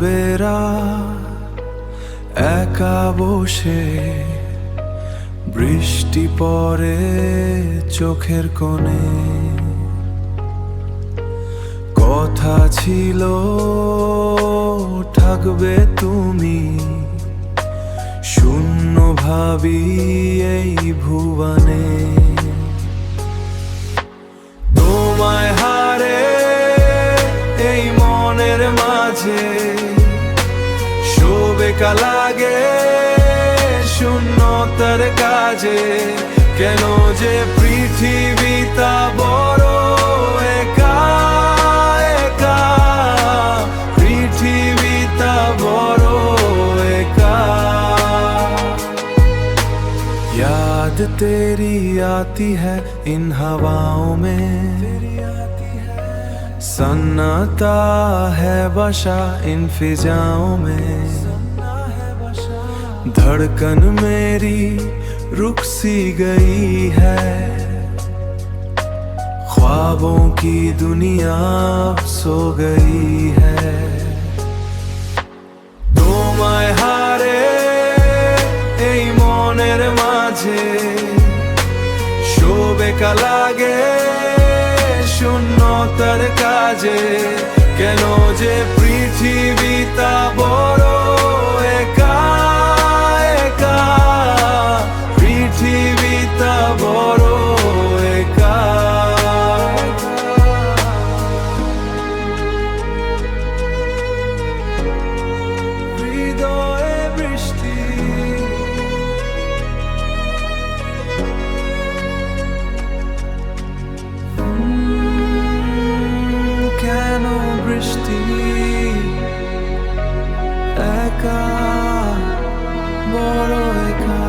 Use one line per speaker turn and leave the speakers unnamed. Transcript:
বেরা একা বসে, বৃষ্টি পড়ে চোখের কোণে। কথা ছিল থাকবে তুমি, শূন্য ভাবি এই ভুবনে। তোমায় হারে এই মনের মাঝে, শোবেকা লাগে শূন্যতার কাজে। কেন যে পৃথিবীটা বড় একা একা, পৃথিবীটা বড় একা। याद तेरी आती है इन हवाओं में, सन्नाटा है बशा इन फिजाओं में। धड़कन मेरी रुक सी गई है, ख्वाबों की दुनिया सो गई है। তোমায় হারে এই মনের মাঝে, শোবেকা লাগে শূন্যতার কাজে। কেন যে পৃথিবীটা বড় একা একা, পৃথিবীটা বড় একা। হৃদয়ে বৃষ্টি, কেন বৃষ্টি একা বড় একা।